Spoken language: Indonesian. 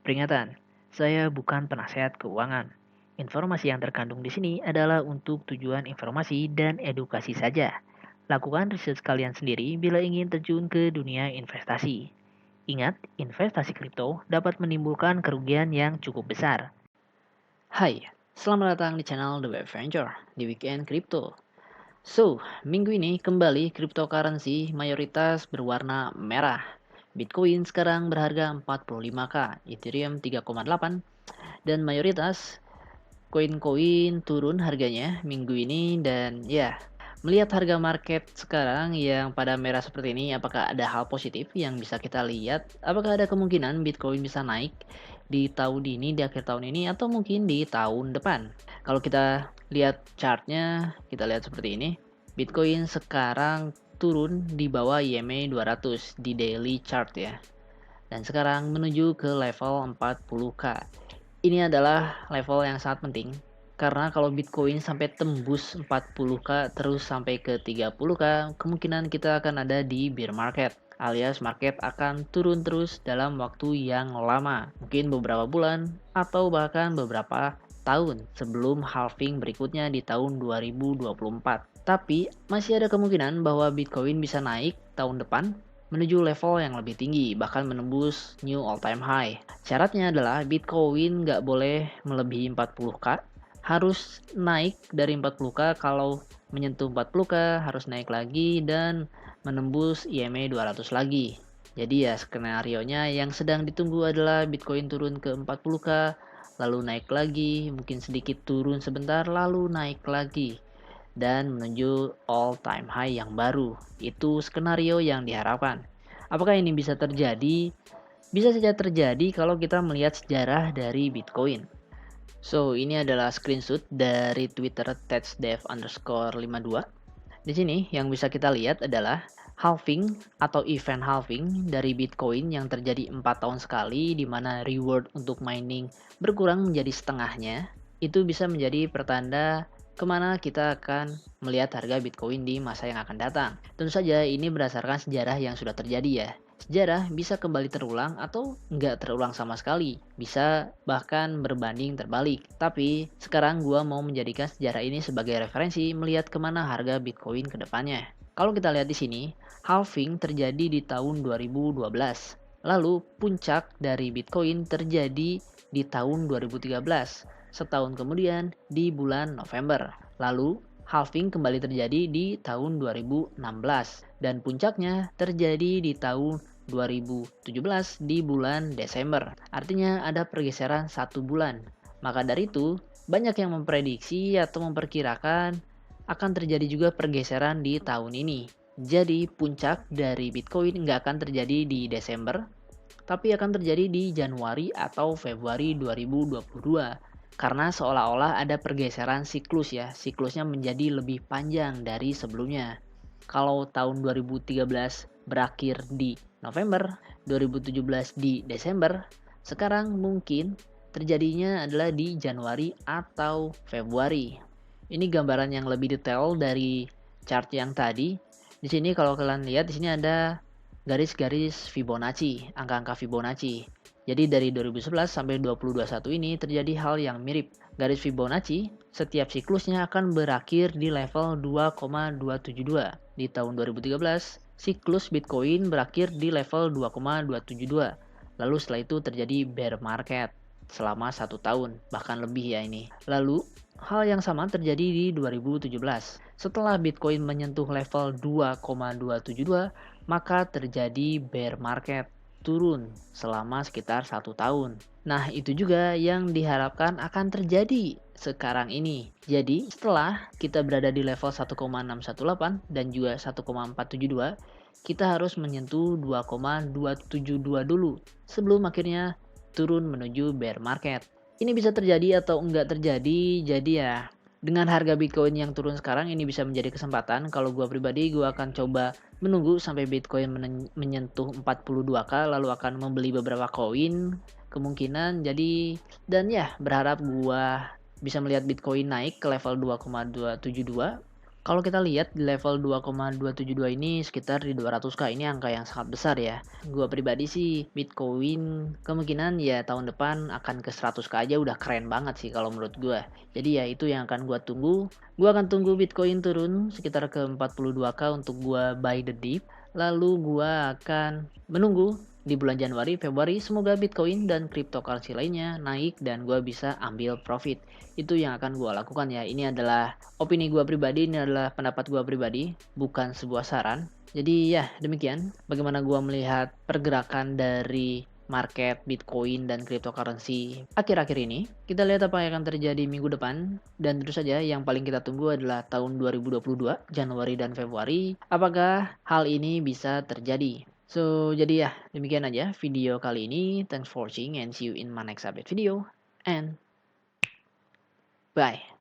Peringatan, saya bukan penasehat keuangan. Informasi yang terkandung di sini adalah untuk tujuan informasi dan edukasi saja. Lakukan riset kalian sendiri bila ingin terjun ke dunia investasi. Ingat, investasi kripto dapat menimbulkan kerugian yang cukup besar. Hai, selamat datang di channel The Web Venture di Weekend Crypto. Minggu ini kembali cryptocurrency mayoritas berwarna merah. Bitcoin sekarang berharga 45k, Ethereum 3,8, dan mayoritas koin-koin turun harganya minggu ini. Dan ya, melihat harga market sekarang yang pada merah seperti ini, apakah ada hal positif yang bisa kita lihat? Apakah ada kemungkinan Bitcoin bisa naik di tahun ini, di akhir tahun ini, atau mungkin di tahun depan? Kalau kita lihat chartnya, kita lihat seperti ini. Bitcoin sekarang turun di bawah EMA 200 di daily chart ya. Dan sekarang menuju ke level 40k. Ini adalah level yang sangat penting karena kalau Bitcoin sampai tembus 40k terus sampai ke 30k, kemungkinan kita akan ada di bear market, alias market akan turun terus dalam waktu yang lama, mungkin beberapa bulan atau bahkan beberapa tahun sebelum halving berikutnya di tahun 2024. Tapi masih ada kemungkinan bahwa Bitcoin bisa naik tahun depan menuju level yang lebih tinggi, bahkan menembus new all time high. Syaratnya adalah Bitcoin nggak boleh melebihi 40k, harus naik dari 40k, kalau menyentuh 40k harus naik lagi dan menembus EMA 200 lagi. Jadi ya skenarionya yang sedang ditunggu adalah Bitcoin turun ke 40k, lalu naik lagi, mungkin sedikit turun sebentar, lalu naik lagi dan menuju all time high yang baru. Itu skenario yang diharapkan. Apakah ini bisa terjadi? Bisa saja terjadi kalau kita melihat sejarah dari Bitcoin. Ini adalah screenshot dari Twitter @tetsdev_52. Di sini yang bisa kita lihat adalah halving atau event halving dari Bitcoin yang terjadi 4 tahun sekali, di mana reward untuk mining berkurang menjadi setengahnya. Itu bisa menjadi pertanda kemana kita akan melihat harga Bitcoin di masa yang akan datang. Tentu saja ini berdasarkan sejarah yang sudah terjadi ya. Sejarah bisa kembali terulang atau nggak terulang sama sekali. Bisa bahkan berbanding terbalik. Tapi sekarang gua mau menjadikan sejarah ini sebagai referensi melihat kemana harga Bitcoin ke depannya. Kalau kita lihat di sini, halving terjadi di tahun 2012. Lalu puncak dari Bitcoin terjadi di tahun 2013. Setahun kemudian di bulan November. Lalu halving kembali terjadi di tahun 2016 dan puncaknya terjadi di tahun 2017 di bulan Desember. Artinya ada pergeseran 1 bulan. Maka dari itu, banyak yang memprediksi atau memperkirakan akan terjadi juga pergeseran di tahun ini. Jadi puncak dari Bitcoin nggak akan terjadi di Desember, tapi akan terjadi di Januari atau Februari 2022. Karena seolah-olah ada pergeseran siklus ya, siklusnya menjadi lebih panjang dari sebelumnya. Kalau tahun 2013 berakhir di November, 2017 di Desember, sekarang mungkin terjadinya adalah di Januari atau Februari. Ini gambaran yang lebih detail dari chart yang tadi. Di sini kalau kalian lihat, di sini ada garis-garis Fibonacci, angka-angka Fibonacci. Jadi dari 2011 sampai 2021 ini terjadi hal yang mirip. Garis Fibonacci setiap siklusnya akan berakhir di level 2,272. Di tahun 2013, siklus Bitcoin berakhir di level 2,272. Lalu setelah itu terjadi bear market selama 1 tahun, bahkan lebih ya ini. Lalu hal yang sama terjadi di 2017. Setelah Bitcoin menyentuh level 2,272, maka terjadi bear market, turun selama sekitar 1 tahun. Nah, itu juga yang diharapkan akan terjadi sekarang ini. Jadi, setelah kita berada di level 1,618 dan juga 1,472, kita harus menyentuh 2,272 dulu sebelum akhirnya turun menuju bear market. Ini bisa terjadi atau enggak terjadi, jadi ya dengan harga Bitcoin yang turun sekarang ini bisa menjadi kesempatan. Kalau gue pribadi, gue akan coba menunggu sampai Bitcoin menyentuh 42k, lalu akan membeli beberapa koin kemungkinan. Jadi dan ya berharap gue bisa melihat Bitcoin naik ke level 2,272 Kalau kita lihat di level 2,272 ini sekitar di 200k, ini angka yang sangat besar ya. Gua pribadi sih Bitcoin kemungkinan ya tahun depan akan ke 100k aja udah keren banget sih kalau menurut gua. Jadi ya itu yang akan gua tunggu. Gua akan tunggu Bitcoin turun sekitar ke 42k untuk gua buy the dip. Lalu gua akan menunggu di bulan Januari, Februari semoga Bitcoin dan cryptocurrency lainnya naik dan gua bisa ambil profit. Itu yang akan gua lakukan ya. Ini adalah opini gue pribadi, ini adalah pendapat gue pribadi, bukan sebuah saran. Jadi ya demikian bagaimana gue melihat pergerakan dari market Bitcoin dan cryptocurrency akhir-akhir ini. Kita lihat apa yang akan terjadi minggu depan. Dan tentu saja yang paling kita tunggu adalah tahun 2022, Januari dan Februari. Apakah hal ini bisa terjadi? So, jadi ya demikian aja video kali ini. Thanks for watching and see you in my next update video. And bye.